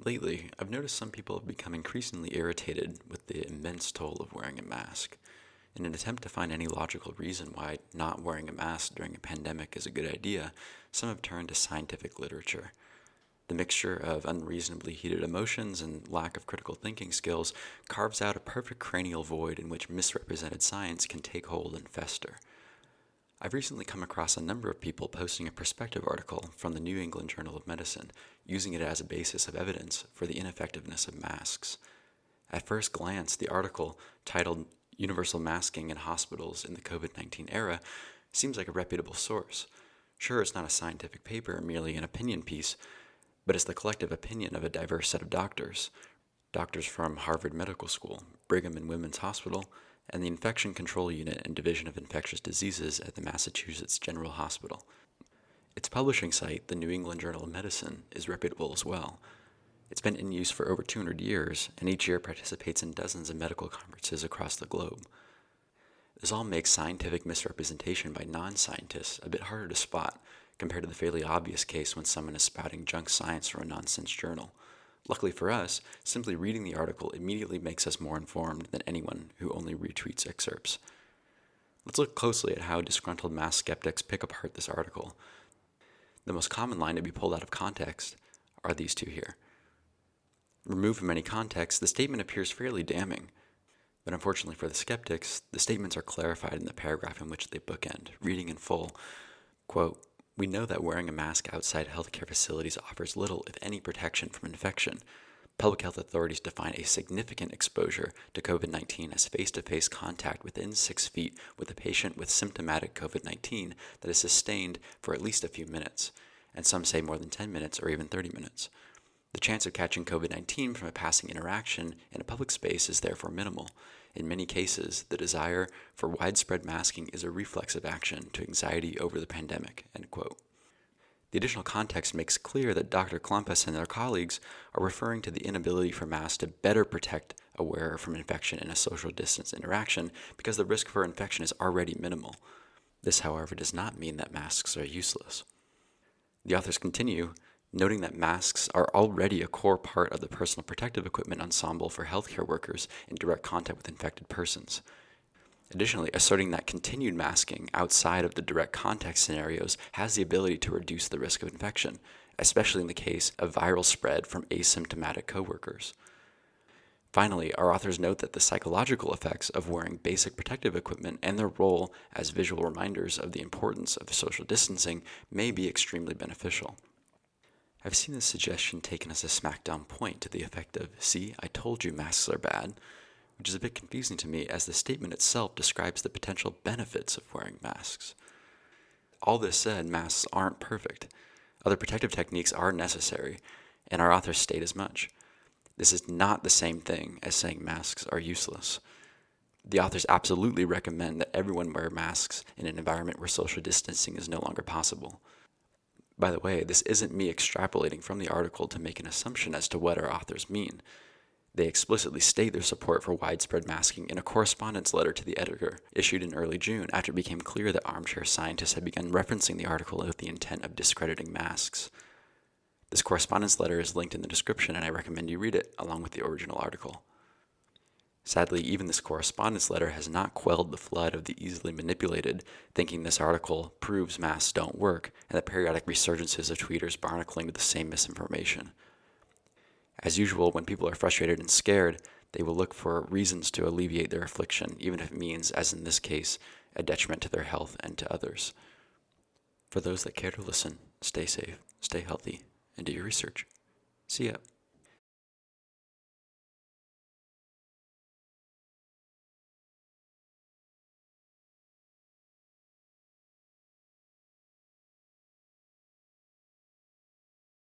Lately, I've noticed some people have become increasingly irritated with the immense toll of wearing a mask. In an attempt to find any logical reason why not wearing a mask during a pandemic is a good idea, some have turned to scientific literature. The mixture of unreasonably heated emotions and lack of critical thinking skills carves out a perfect cranial void in which misrepresented science can take hold and fester. I've recently come across a number of people posting a perspective article from the New England Journal of Medicine, using it as a basis of evidence for the ineffectiveness of masks. At first glance, the article, titled Universal Masking in Hospitals in the COVID-19 Era, seems like a reputable source. Sure, it's not a scientific paper or merely an opinion piece, but it's the collective opinion of a diverse set of doctors. Doctors from Harvard Medical School, Brigham and Women's Hospital, and the Infection Control Unit and Division of Infectious Diseases at the Massachusetts General Hospital. Its publishing site, the New England Journal of Medicine, is reputable as well. It's been in use for over 200 years, and each year participates in dozens of medical conferences across the globe. This all makes scientific misrepresentation by non-scientists a bit harder to spot, compared to the fairly obvious case when someone is spouting junk science from a nonsense journal. Luckily for us, simply reading the article immediately makes us more informed than anyone who only retweets excerpts. Let's look closely at how disgruntled mask skeptics pick apart this article. The most common line to be pulled out of context are these two here. Removed from any context, the statement appears fairly damning, but unfortunately for the skeptics, the statements are clarified in the paragraph in which they bookend, reading in full, quote, "We know that wearing a mask outside healthcare facilities offers little, if any, protection from infection. Public health authorities define a significant exposure to COVID-19 as face-to-face contact within 6 feet with a patient with symptomatic COVID-19 that is sustained for at least a few minutes, and some say more than 10 minutes or even 30 minutes. The chance of catching COVID-19 from a passing interaction in a public space is therefore minimal. In many cases, the desire for widespread masking is a reflexive action to anxiety over the pandemic," end quote. The additional context makes clear that Dr. Klumpus and their colleagues are referring to the inability for masks to better protect a wearer from infection in a social distance interaction because the risk for infection is already minimal. This, however, does not mean that masks are useless. The authors continue, noting that masks are already a core part of the personal protective equipment ensemble for healthcare workers in direct contact with infected persons. Additionally, asserting that continued masking outside of the direct contact scenarios has the ability to reduce the risk of infection, especially in the case of viral spread from asymptomatic coworkers. Finally, our authors note that the psychological effects of wearing basic protective equipment and their role as visual reminders of the importance of social distancing may be extremely beneficial. I've seen this suggestion taken as a smackdown point to the effect of, "See, I told you masks are bad," which is a bit confusing to me as the statement itself describes the potential benefits of wearing masks. All this said, masks aren't perfect. Other protective techniques are necessary, and our authors state as much. This is not the same thing as saying masks are useless. The authors absolutely recommend that everyone wear masks in an environment where social distancing is no longer possible. By the way, this isn't me extrapolating from the article to make an assumption as to what our authors mean. They explicitly state their support for widespread masking in a correspondence letter to the editor issued in early June after it became clear that armchair scientists had begun referencing the article with the intent of discrediting masks. This correspondence letter is linked in the description, and I recommend you read it along with the original article. Sadly, even this correspondence letter has not quelled the flood of the easily manipulated, thinking this article proves masks don't work, and the periodic resurgences of tweeters barnacling with the same misinformation. As usual, when people are frustrated and scared, they will look for reasons to alleviate their affliction, even if it means, as in this case, a detriment to their health and to others. For those that care to listen, stay safe, stay healthy, and do your research. See ya.